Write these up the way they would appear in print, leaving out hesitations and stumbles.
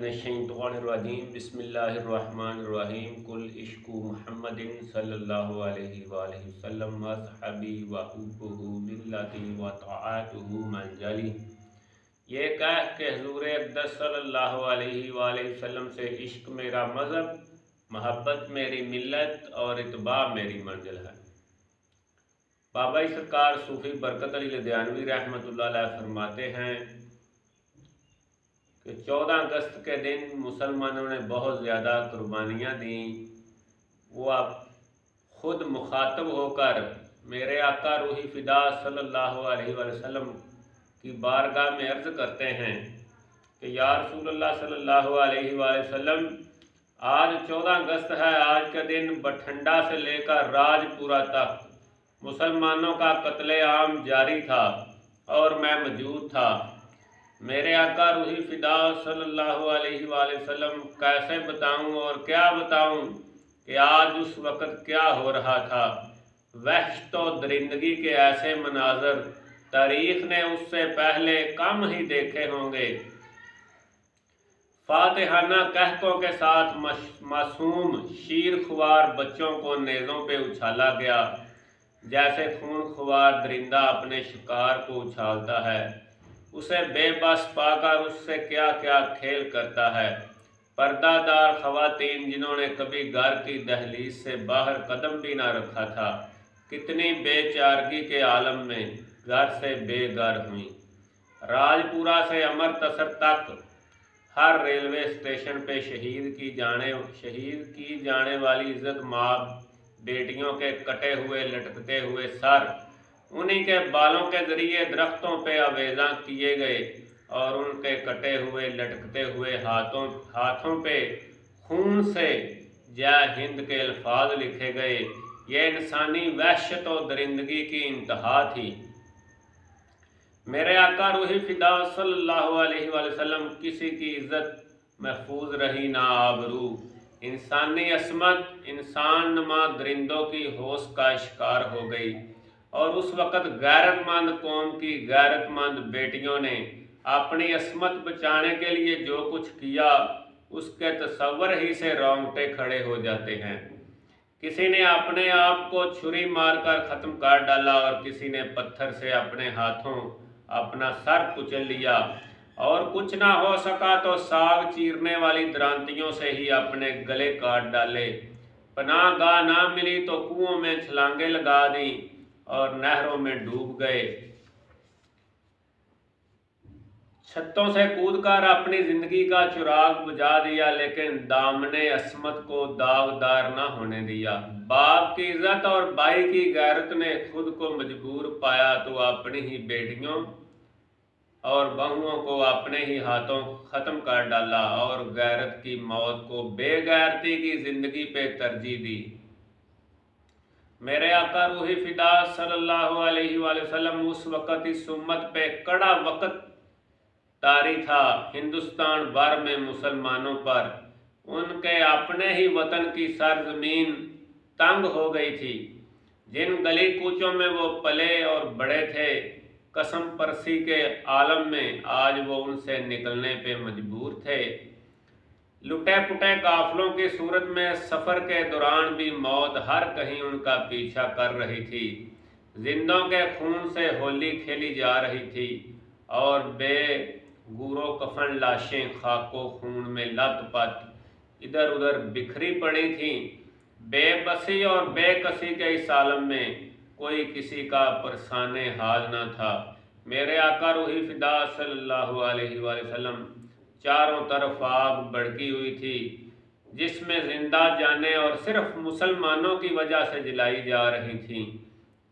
मिनश्शैतानिर्रजीम बिस्मिल्लाहिर्रहमानिर्रहीम कुल इश्कु मुहम्मदिन सल्लल्लाहु अलैहि वसल्लम व सहाबी व हुब्बुहु बिल्लती व तआतुहु मंजली। ये कह के हुज़ूर अक़दस सल्लल्लाहु अलैहि वसल्लम से इश्क मेरा मज़हब, महब्बत मेरी मिल्लत और इत्बा मेरी मंजिल है। बाबा सरकार सूफ़ी बरकत अली लुधियानवी रहमतुल्लाह अलैह फरमाते हैं कि 14 अगस्त के दिन मुसलमानों ने बहुत ज़्यादा कुर्बानियाँ दी। वो आप खुद मुखातब होकर मेरे आका रूही फ़िदा सल्लल्लाहु अलैहि वसल्लम की बारगाह में अर्ज़ करते हैं कि या रसूलल्लाह सल्लल्लाहु अलैहि वसल्लम, आज 14 अगस्त है। आज के दिन बठंडा से लेकर राजपुरा तक मुसलमानों का कत्ले आम जारी था और मैं मौजूद था। मेरे आका रूही फ़िदा सल्लल्लाहु अलैहि वसल्लम, कैसे बताऊं और क्या बताऊं कि आज उस वक़्त क्या हो रहा था। वहश तो दरिंदगी के ऐसे मनाजर तारीख़ ने उससे पहले कम ही देखे होंगे। फातिहाना कहकों के साथ मासूम शीर खुवार बच्चों को नेज़ों पे उछाला गया, जैसे खून खुवार दरिंदा अपने शिकार को उछालता है। उसे बेबस पाकर उससे क्या क्या खेल करता है। पर्दादार ख़वातीन जिन्होंने कभी घर की दहलीज से बाहर कदम भी ना रखा था, कितनी बेचारगी के आलम में घर से बेघर हुई। राजपुरा से अमृतसर तक हर रेलवे स्टेशन पे शहीद की जाने वाली इज़्ज़त माब बेटियों के कटे हुए लटकते हुए सर, उन्हीं के बालों के ज़रिए दरख्तों पे आवेज़ा किए गए और उनके कटे हुए लटकते हुए हाथों पे खून से जय हिंद के अल्फाज लिखे गए। ये इंसानी वहशत और दरिंदगी की इंतहा थी। मेरे आका रूही फ़िदा सल्लल्लाहु अलैहि वसल्लम किसी की इज़्ज़त महफूज रही ना आबरू। इंसानी असमत इंसान नुमा दरिंदों की होश का शिकार हो गई और उस वक़्त गैरतमंद कौम की गैरतमंद बेटियों ने अपनी असमत बचाने के लिए जो कुछ किया, उसके तस्वर ही से रोंगटे खड़े हो जाते हैं। किसी ने अपने आप को छुरी मारकर ख़त्म कर डाला और किसी ने पत्थर से अपने हाथों अपना सर कुचल लिया, और कुछ ना हो सका तो साग चीरने वाली द्रांतियों से ही अपने गले काट डाले। पनाह गाह ना मिली तो कुओं में छलांगे लगा दी और नहरों में डूब गए। छतों से कूदकर अपनी जिंदगी का चिराग बुझा दिया, लेकिन दामने असमत को दागदार न होने दिया। बाप की इज्जत और भाई की गैरत ने खुद को मजबूर पाया तो अपनी ही बेटियों और बहुओं को अपने ही हाथों ख़त्म कर डाला और गैरत की मौत को बेगैरती की ज़िंदगी पे तरजीह दी। मेरे आका रूही फ़िदा सल्लल्लाहु अलैहि वसल्लम उस वक़्त इस उम्मत पे कड़ा वक़्त तारी था। हिंदुस्तान भर में मुसलमानों पर उनके अपने ही वतन की सरजमीन तंग हो गई थी। जिन गली कूचों में वो पले और बड़े थे, कसम परसी के आलम में आज वो उनसे निकलने पे मजबूर थे। लुटे पुटे काफिलों की सूरत में सफ़र के दौरान भी मौत हर कहीं उनका पीछा कर रही थी। जिंदों के खून से होली खेली जा रही थी और बेगूरो कफन लाशें खाको खून में लथपथ इधर उधर बिखरी पड़ी थीं। बेबसी और बेकसी के इस आलम में कोई किसी का परेशान हाल न था। मेरे आका रूही फ़िदा सल्लल्लाहु अलैहि वसल्लम चारों तरफ आग भड़की हुई थी, जिसमें जिंदा जाने और सिर्फ मुसलमानों की वजह से जलाई जा रही थीं।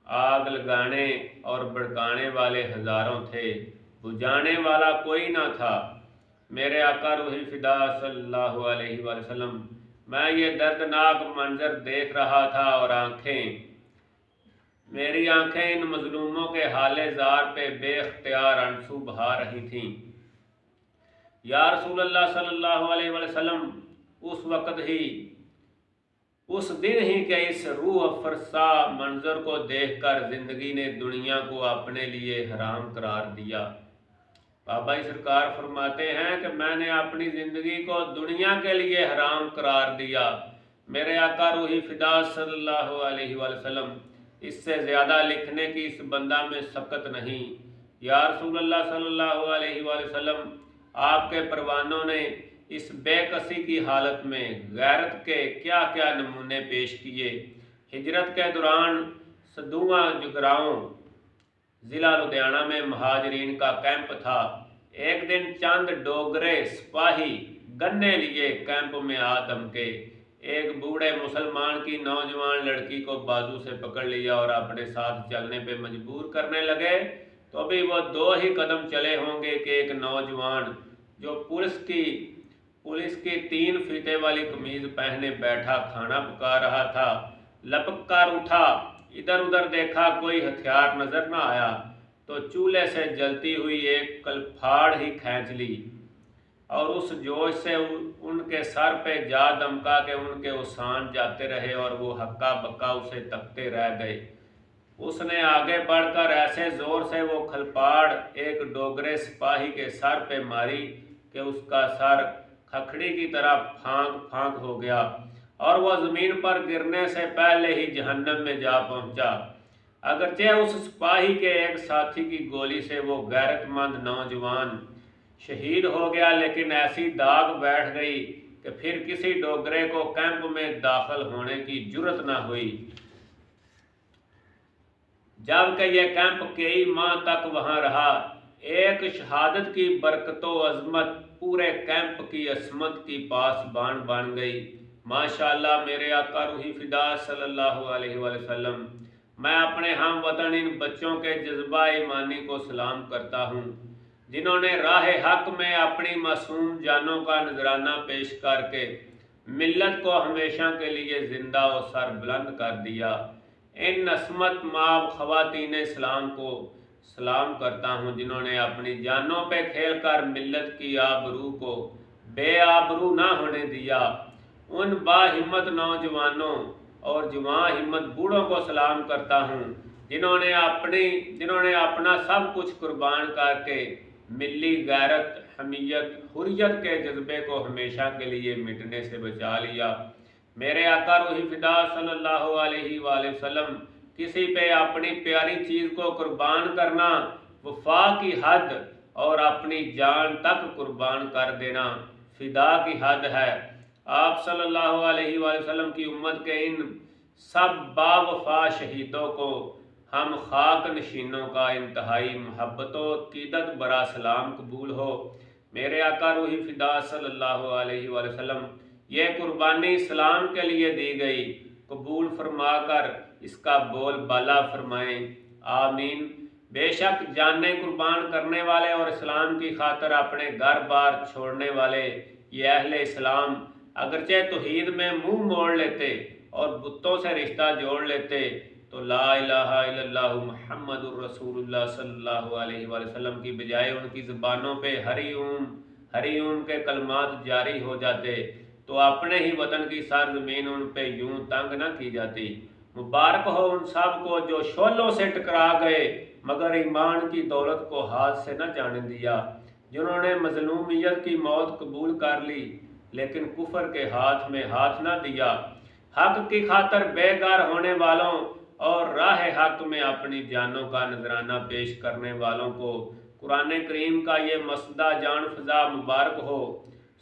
आग लगाने और भड़काने वाले हज़ारों थे, बुझाने वाला कोई ना था। मेरे आका रूही फ़िदा सल्लल्लाहु अलैहि वसल्लम, मैं ये दर्दनाक मंजर देख रहा था और मेरी आंखें इन मजलूमों के हाले ज़ार पे बेख्तियार आंसू बहा रही थीं। या रसूलल्लाह सल्लल्लाहु अलैहि वसल्लम, उस दिन ही के इस रूह अफरसा मंजर को देखकर जिंदगी ने दुनिया को अपने लिए हराम करार दिया। बाबा सरकार फरमाते हैं कि मैंने अपनी ज़िंदगी को दुनिया के लिए हराम करार दिया। मेरे आका रूही फिदा सल्लल्लाहु अलैहि वसल्लम, इससे ज़्यादा लिखने की इस बंदा में सकत नहीं। या रसूल अल्लाह सल्लल्लाहु अलैहि वसल्लम, आपके परवानों ने इस बेकसी की हालत में गैरत के क्या क्या नमूने पेश किए। हिजरत के दौरान सदुआ जुगराओं ज़िला लुधियाना में महाजरीन का कैंप था। एक दिन चंद डोगरे सिपाही गन्ने लिए कैंप में आ धमके। एक बूढ़े मुसलमान की नौजवान लड़की को बाजू से पकड़ लिया और अपने साथ चलने पे मजबूर करने लगे। तो अभी वो 2 ही कदम चले होंगे कि एक नौजवान जो पुलिस की 3 फीते वाली कमीज पहने बैठा खाना पका रहा था, लपक कर उठा। इधर उधर देखा, कोई हथियार नजर न आया तो चूल्हे से जलती हुई एक कलफाड़ ही खींच ली और उस जोश से उनके सर पे जा दमका के उनके उसान जाते रहे और वो हक्का बक्का उसे तकते रह गए। उसने आगे बढ़कर ऐसे जोर से वो खलपाड़ एक डोगरे सिपाही के सर पे मारी कि उसका सर खखड़ी की तरह फांक फांक हो गया और वह ज़मीन पर गिरने से पहले ही जहन्नम में जा पहुंचा। अगरचे उस सिपाही के एक साथी की गोली से वो गैरतमंद नौजवान शहीद हो गया, लेकिन ऐसी दाग बैठ गई कि फिर किसी डोगरे को कैंप में दाखिल होने की जुर्रत न हुई। जबकि यह कैंप कई माह तक वहां रहा। एक शहादत की बरकतो अजमत पूरे कैंप की असमत की पासबान बन गई। माशाअल्लाह मेरे आका रूही फिदा सल्लल्लाहु अलैहि वसल्लम, मैं अपने हम वतन इन बच्चों के जज्बा ईमानी को सलाम करता हूँ जिन्होंने राह हक में अपनी मासूम जानों का नजराना पेश करके मिल्लत को हमेशा के लिए जिंदा और सर बुलंद कर दिया। इन नस्मत माब ख़वातीन इस्लाम को सलाम करता हूँ जिन्होंने अपनी जानों पे खेल कर मिल्लत की आबरू को बेआबरू ना होने दिया। उन बाहिम्मत नौजवानों और जवान हिम्मत बूढ़ों को सलाम करता हूँ जिन्होंने अपना सब कुछ कुर्बान करके मिली गैरत, हमीयत, हुर्रियत के जज्बे को हमेशा के लिए मिटने से बचा लिया। मेरे आका रूही फिदा सल्लल्लाहु अलैहि वसल्लम, किसी पे अपनी प्यारी चीज़ को कुर्बान करना वफा की हद और अपनी जान तक कुर्बान कर देना फिदा की हद है। आप सल्लल्लाहु अलैहि वसल्लम की उम्मत के इन सब बावफा शहीदों को हम खाक नशीनों का इंतहाई मोहब्बतों क़ीदत बरा सलाम कबूल हो। मेरे आका रूही फिदा सल्लल्लाहु अलैहि वसल्लम, ये कुर्बानी इस्लाम के लिए दी गई, कबूल फरमा कर इसका बोल बाला फरमाएं, आमीन। बेशक जानें कुर्बान करने वाले और इस्लाम की खातर अपने घर बार छोड़ने वाले ये अहले इस्लाम अगरचे तौहीद में मुंह मोड़ लेते और बुतों से रिश्ता जोड़ लेते तो ला इलाहा इल्लल्लाहु मुहम्मदुर रसूलुल्लाह सल्लल्लाहु अलैहि वसल्लम की बजाय उनकी ज़ुबानों पे हरी ओम के कलमात जारी हो जाते तो अपने ही वतन की सरजमीन उन पे यूं तंग न की जाती। मुबारक हो उन सब को जो शोलों से टकरा गए मगर ईमान की दौलत को हाथ से न जाने दिया, जिन्होंने मजलूमियत की मौत कबूल कर ली लेकिन कुफर के हाथ में हाथ न दिया। हक की खातर बेकार होने वालों और राह हक में अपनी जानों का नजराना पेश करने वालों को कुरान करीम का ये मसदा जान फजा मुबारक हो।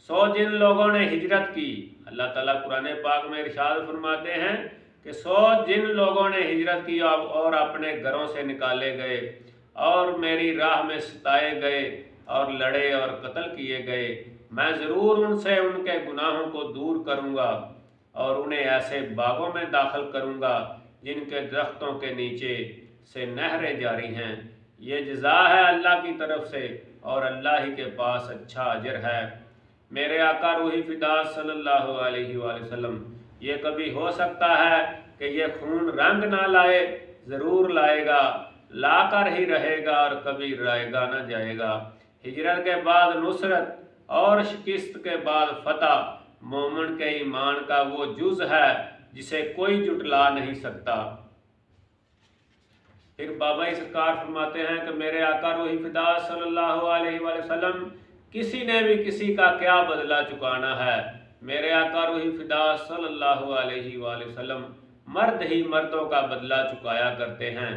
सो जिन लोगों ने हिजरत की, अल्लाह ताला कुरान पाक में इरशाद फरमाते हैं कि सो जिन लोगों ने हिजरत की और अपने घरों से निकाले गए और मेरी राह में सताए गए और लड़े और कत्ल किए गए, मैं ज़रूर उनसे उनके गुनाहों को दूर करूँगा और उन्हें ऐसे बागों में दाखिल करूँगा जिनके दरख्तों के नीचे से नहरें जारी हैं। ये जज़ा है अल्लाह की तरफ से और अल्लाह ही के पास अच्छा अजर है। मेरे आका रूही फिदा सल्लल्लाहु अलैहि वसल्लम, ये कभी हो सकता है कि ये खून रंग ना लाए? ज़रूर लाएगा, लाकर ही रहेगा और कभी रहेगा ना जाएगा। हिजरत के बाद नुसरत और शिकस्त के बाद फतह मोमिन के ईमान का वो जुज़ है जिसे कोई जुटला नहीं सकता। फिर बाबा ही सरकार फरमाते हैं कि मेरे आका रूही फिदा सल्लल्लाहु अलैहि वसल्लम, किसी ने भी किसी का क्या बदला चुकाना है। मेरे आका रूही फिदा सल्लल्लाहु अलैहि वसल्लम मर्द ही मर्दों का बदला चुकाया करते हैं।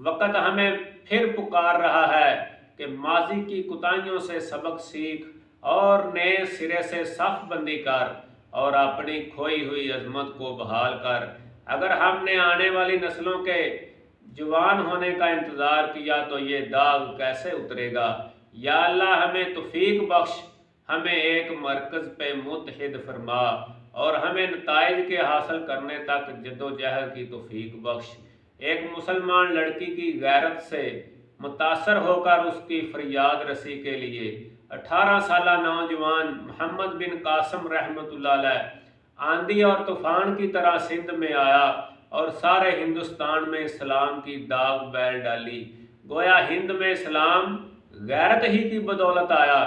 वक़्त हमें फिर पुकार रहा है कि माजी की कुताहियों से सबक सीख और नए सिरे से सफ बंदी कर और अपनी खोई हुई अजमत को बहाल कर। अगर हमने आने वाली नस्लों के जवान होने का इंतज़ार किया तो ये दाग कैसे उतरेगा। या अल्लाह हमें तौफीक बख्श, हमें एक मरकज़ पे मुत्तहिद फरमा और हमें नताइज के हासिल करने तक जद्दोजहद की तौफीक बख्श। एक मुसलमान लड़की की गैरत से मुतासर होकर उसकी फरियाद रसी के लिए 18 साला नौजवान मोहम्मद बिन कासिम रहमतुल्लाह अलैह आंधी और तूफान की तरह सिंध में आया और सारे हिंदुस्तान में इस्लाम की दाग बैल डाली। गोया हिंद में इस्लाम गैरत ही की बदौलत आया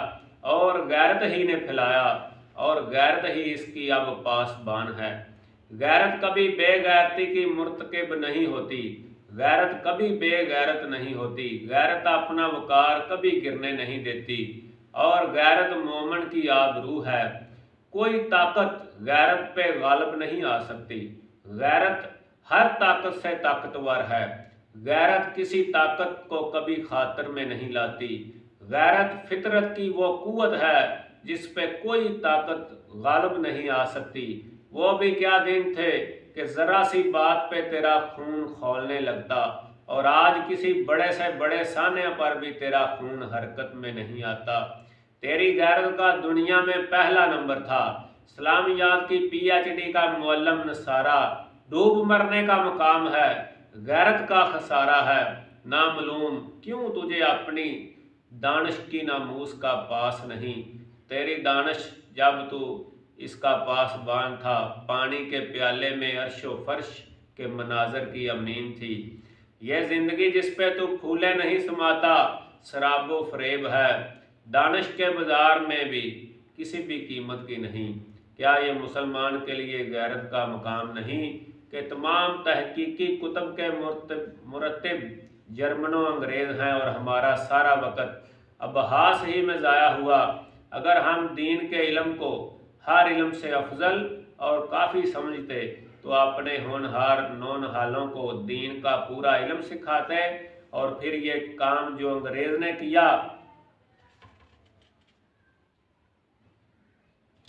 और गैरत ही ने फैलाया और गैरत ही इसकी अब पासबान है। गैरत कभी बेगैरती की मुर्तकिब नहीं होती, गैरत कभी बेगैरत नहीं होती, गैरत अपना वकार कभी गिरने नहीं देती और गैरत मोमन की आबरू है। कोई ताकत गैरत पे गालिब नहीं आ सकती। गैरत हर ताकत से ताकतवर है। गैरत किसी ताकत को कभी खातर में नहीं लाती। गैरत फितरत की वो कुव्वत है जिस पे कोई ताकत गालिब नहीं आ सकती। वो भी क्या दिन थे कि ज़रा सी बात पे तेरा खून खौलने लगता और आज किसी बड़े से बड़े साने पर भी तेरा खून हरकत में नहीं आता। तेरी गैरत का दुनिया में पहला नंबर था। इस्लामियात की PhD का मुअल्लम नसारा डूब मरने का मुकाम है। गैरत का खसारा है। नामलूम क्यों तुझे अपनी दानिश की नामूस का पास नहीं। तेरी दानिश जब तू इसका पासबान था, पानी के प्याले में अर्शो फर्श के मनाजर की अमीन थी। यह ज़िंदगी जिस पे तू फूले नहीं समाता शराबो फरेब है। दानिश के बाज़ार में भी किसी भी कीमत की नहीं। क्या ये मुसलमान के लिए गैरत का मकाम नहीं कि तमाम तहकीकी कुतब के मुरतब जर्मनो अंग्रेज़ हैं और हमारा सारा वक़्त अबहास ही में ज़ाया हुआ। अगर हम दीन के इल्म को हर इल्म से अफजल और काफ़ी समझते तो अपने होनहार नौनहालों को दीन का पूरा इल्म सिखाते और फिर ये काम जो अंग्रेज़ ने किया,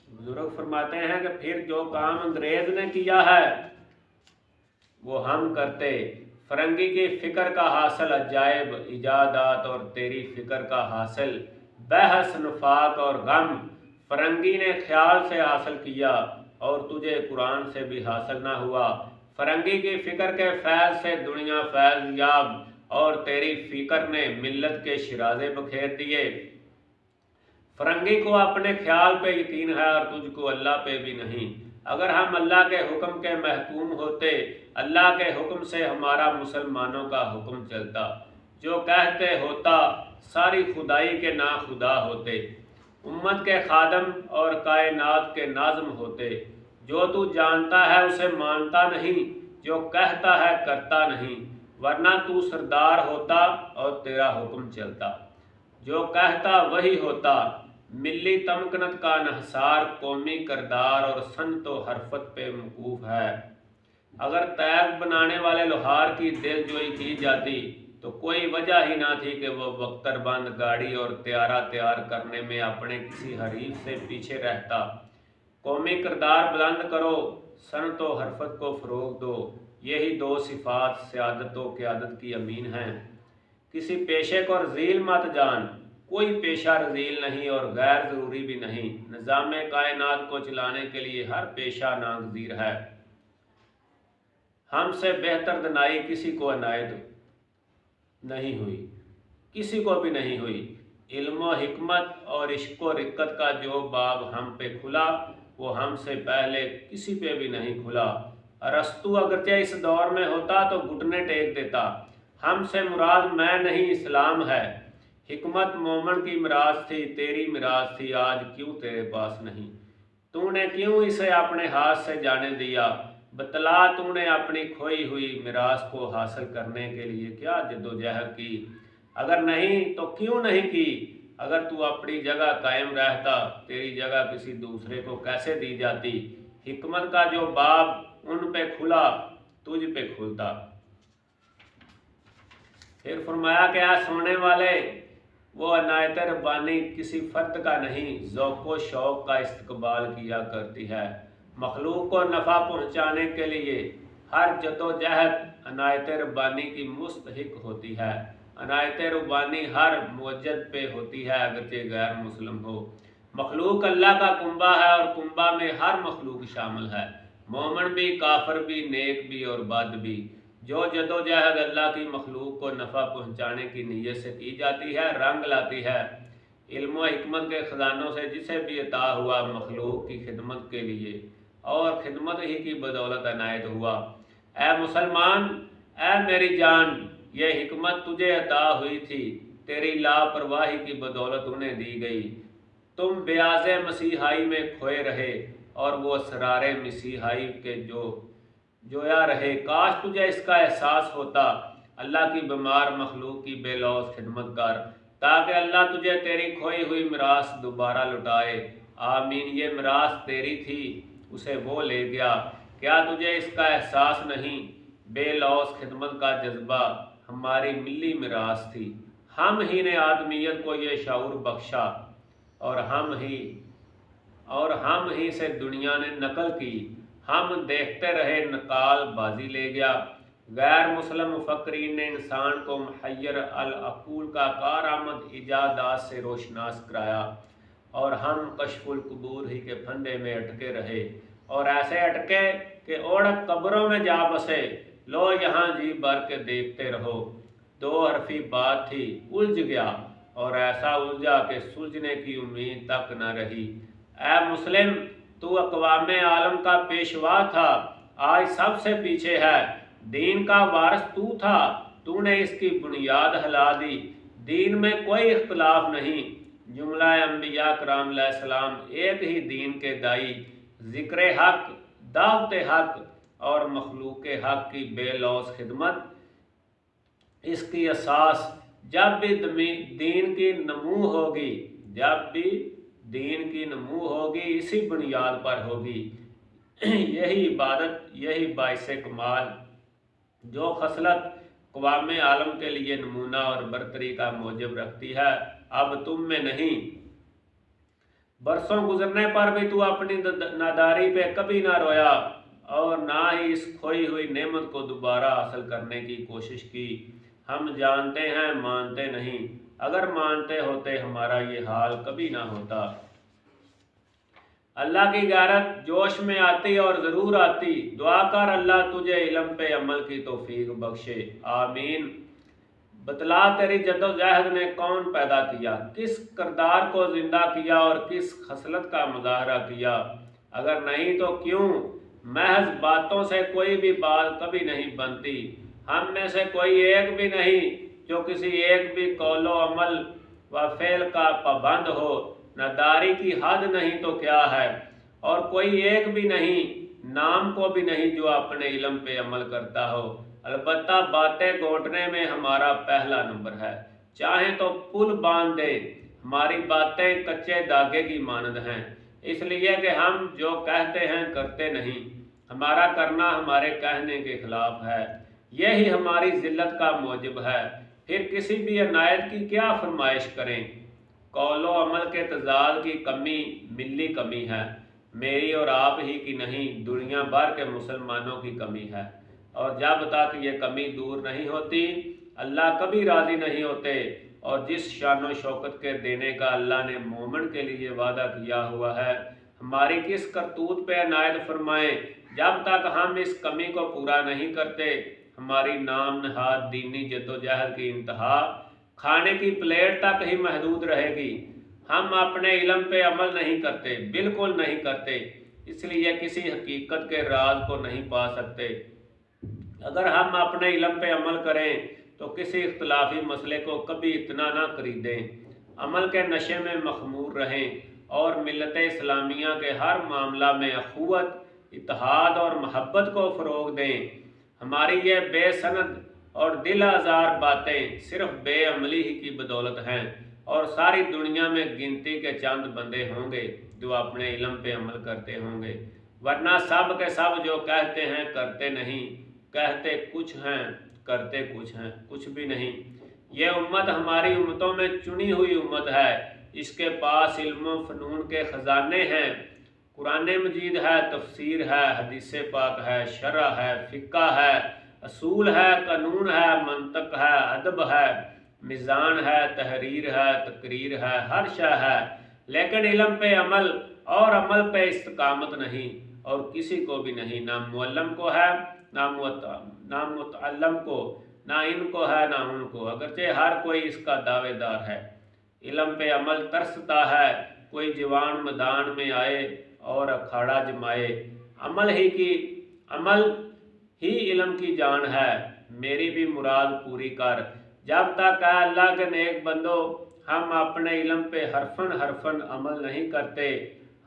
बुजुर्ग फरमाते हैं कि फिर जो काम अंग्रेज़ ने किया है वो हम करते। फरंगी की फ़िक्र का हासिल अजायब इजादात और तेरी फ़िक्र का हासिल बहस नफाक और गम। फरंगी ने ख्याल से हासिल किया और तुझे कुरान से भी हासिल ना हुआ। फरंगी की फ़िक्र के फैज़ से दुनिया फैज़ याब और तेरी फ़िक्र ने मिल्लत के शिराजे बखेर दिए। फरंगी को अपने ख्याल पे यकीन है और तुझको अल्लाह पे भी नहीं। अगर हम अल्लाह के हुक्म के महकूम होते, अल्लाह के हुक्म से हमारा मुसलमानों का हुक्म चलता, जो कहते होता सारी खुदाई के ना खुदा होते, उम्मत के खादम और कायनात के नाज़म होते। जो तू जानता है उसे मानता नहीं, जो कहता है करता नहीं, वरना तू सरदार होता और तेरा हुक्म चलता। जो कहता वही होता। मिली तमकनत का नहसार कौमी करदार और सनतो हरफत पे मौकूफ़ है। अगर तैग बनाने वाले लोहार की दिलजोई की जाती तो कोई वजह ही ना थी कि वह बख्तरबंद गाड़ी और त्यारा तैयार करने में अपने किसी हरीफ से पीछे रहता। कौमी किरदार बुलंद करो, सनत व हरफत को फ़रोग़ दो। यही दो सिफ़ात सियादत व क़यादत की अमीन हैं। किसी पेशे को रज़ील मत जान, कोई पेशा रज़ील नहीं और गैर ज़रूरी भी नहीं। निज़ाम कायनात को चलाने के लिए हर पेशा नागज़ीर है। हमसे बेहतर दनाई किसी को अनायत नहीं हुई, किसी को भी नहीं हुई। इल्म हिकमत और इश्क व रिक्कत का जो बाब हम पे खुला वो हमसे पहले किसी पे भी नहीं खुला। अरस्तु अगरचे इस दौर में होता तो घुटने टेक देता। हमसे मुराद मैं नहीं इस्लाम है। हिकमत मोमन की मिराज थी, तेरी मिराज थी, आज क्यों तेरे पास नहीं। तूने क्यों इसे अपने हाथ से जाने दिया। बतला तूने अपनी खोई हुई मिरास को हासिल करने के लिए क्या जद्दोजहद की, अगर नहीं तो क्यों नहीं की। अगर तू अपनी जगह कायम रहता, तेरी जगह किसी दूसरे को कैसे दी जाती। हिकमत का जो बाब उन पे खुला, तुझ पे खुलता। फिर फरमाया क्या सोने वाले, वो अनायत रब्बानी किसी फर्द का नहीं, ज़ौक़ शौक़ का इस्तकबाल किया करती है। मखलूक को नफ़ा पहुँचाने के लिए हर जदोजहद अनायत रब्बानी की मुस्तहिक होती है। अनायत रब्बानी हर मुवज्जद पे होती है, अगरचे गैर मुस्लिम हो। मखलूक अल्लाह का कुंबा है और कुंबा में हर मखलूक शामिल है, मोमिन भी, काफिर भी, नेक भी और बद भी। जो जदोजहद अल्लाह की मखलूक को नफ़ा पहुँचाने की नीयत से की जाती है, रंग लाती है। इल्म व हिकमत के ख़जानों से जिसे भी अता हुआ मखलूक की खिदमत के लिए और खिदमत ही की बदौलत अनायत हुआ। ए मुसलमान, ए मेरी जान, ये हिकमत तुझे अता हुई थी, तेरी लापरवाही की बदौलत उन्हें दी गई। तुम ब्याज मसीहाई में खोए रहे और वो असरारे मसीहाई के जोया रहे। काश तुझे इसका एहसास होता। अल्लाह की बीमार मखलूक की बेलौस खिदमत कर, ताकि अल्लाह तुझे तेरी खोई हुई मिरास दोबारा लुटाए। आमीन। ये मिरास तेरी थी, उसे वो ले गया। क्या तुझे इसका एहसास नहीं? बेलौस खिदमत का जज्बा हमारी मिली मिरास थी। हम ही ने आदमियत को ये शऊर बख्शा और हम ही से दुनिया ने नकल की। हम देखते रहे, नकाल बाजी ले गया। गैर मुस्लिम मुफक्रीन ने इंसान को मुहय्यर अल अकूल का कारआमद इजादात से रोशनास कराया और हम कशफुल कुबूर ही के फंदे में अटके रहे, और ऐसे अटके कि ओढ़क कब्रों में जा बसे। लो यहाँ जी भर के देखते रहो। दो हरफी बात थी, उलझ गया, और ऐसा उलझा कि सुलझने की उम्मीद तक न रही। ऐ मुस्लिम, तू अक़वाम आलम का पेशवा था, आज सबसे पीछे है। दीन का वारिस तू था, तूने इसकी बुनियाद हिला दी। दीन में कोई इख्तलाफ नहीं, जुमला अंबिया कराम अलैहिस्सलाम एक ही दीन के दाई। ज़िक्र हक, दावत हक और मखलूक हक की बेलौस खिदमत इसकी असास। जब भी दीन की नमू होगी इसी बुनियाद पर होगी। यही इबादत, यही बाइसे कमाल, जो खसलत क़वाम आलम के लिए नमूना और बरतरी का मौजब रखती है, अब तुम में नहीं। बरसों गुजरने पर भी तू अपनी नादारी पे कभी ना रोया और ना ही इस खोई हुई नेमत को दोबारा हासिल करने की कोशिश की। हम जानते हैं, मानते नहीं। अगर मानते होते हमारा ये हाल कभी ना होता। अल्लाह की गैरत जोश में आती और ज़रूर आती। दुआ कर अल्लाह तुझे इल्म पे अमल की तौफीक बख्शे। आमीन। बतला तेरी जद्दोजहद ने कौन पैदा किया, किस किरदार को ज़िंदा किया और किस खसलत का मुजाहरा किया। अगर नहीं तो क्यों? महज बातों से कोई भी बात कभी नहीं बनती। हम में से कोई एक भी नहीं जो किसी एक भी कौलो अमल व फ़ेल का पाबंद हो। नादारी की हद नहीं तो क्या है, और कोई एक भी नहीं, नाम को भी नहीं, जो अपने इल्म पे अमल करता हो। अलबत्ता बातें गोटने में हमारा पहला नंबर है। चाहे तो पुल बांध दे, हमारी बातें कच्चे धागे की मानद हैं, इसलिए कि हम जो कहते हैं करते नहीं। हमारा करना हमारे कहने के खिलाफ है। यही हमारी जिल्लत का मौजब है। फिर किसी भी अनायत की क्या फरमाइश करें। कौलो अमल के तजाद की कमी मिली कमी है, मेरी और आप ही की नहीं, दुनिया भर के मुसलमानों की कमी है। और जब तक ये कमी दूर नहीं होती, अल्लाह कभी राज़ी नहीं होते। और जिस शान शौकत के देने का अल्लाह ने मोमिन के लिए वादा किया हुआ है, हमारी किस करतूत पे अनायत फरमाएँ। जब तक हम इस कमी को पूरा नहीं करते, हमारी नाम नहाद दीनी जद्दोजहद की इंतहा खाने की प्लेट तक ही महदूद रहेगी। हम अपने इल्म पे अमल नहीं करते, बिल्कुल नहीं करते, इसलिए किसी हकीकत के राज को नहीं पा सकते। अगर हम अपने इल्म पे अमल करें तो किसी इख्तलाफी मसले को कभी इतना ना खरीदें। अमल के नशे में मखमूर रहें और मिल्लत इस्लामिया के हर मामला में अखुवत, इत्तेहाद और मोहब्बत को फ़रोग़ दें। हमारी ये बेसनद और दिल आज़ार बातें सिर्फ़ बेअमली ही की बदौलत हैं, और सारी दुनिया में गिनती के चंद बंदे होंगे जो अपने इल्म पे अमल करते होंगे, वरना सब के सब जो कहते हैं करते नहीं, कहते कुछ हैं करते कुछ हैं, कुछ भी नहीं। ये उम्मत हमारी उम्मतों में चुनी हुई उम्मत है, इसके पास इल्म फ़नून के ख़जाने हैं। कुरान मजीद है, तफसीर है, हदीस पाक है, शरअ है, फ़िक़्ह है, असूल है, कानून है, मंतक है, अदब है, मिज़ान है, तहरीर है, तकरीर है, हर शय है, लेकिन इल्म पे अमल और अमल पे इस्तकामत नहीं, और किसी को भी नहीं, ना मुअल्लम को है, ना मुतअल्लम को, ना इनको है, ना उनको, अगरचे हर कोई इसका दावेदार है। इल्म पे अमल तरसता है, कोई जवान मैदान में आए और अखाड़ा जमाए। अमल ही इल्म की जान है, मेरी भी मुराद पूरी कर। जब तक अल्लाह के नेक बंदो हम अपने इल्म पे हरफन अमल नहीं करते,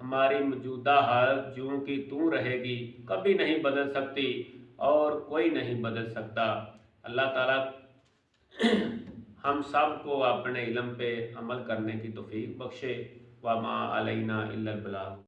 हमारी मौजूदा हालत जूं की तूं रहेगी, कभी नहीं बदल सकती और कोई नहीं बदल सकता। अल्लाह ताला हम सब को अपने इल्म पे अमल करने की तौफीक बख्शे। वमा अलैना इल्लल बलाग।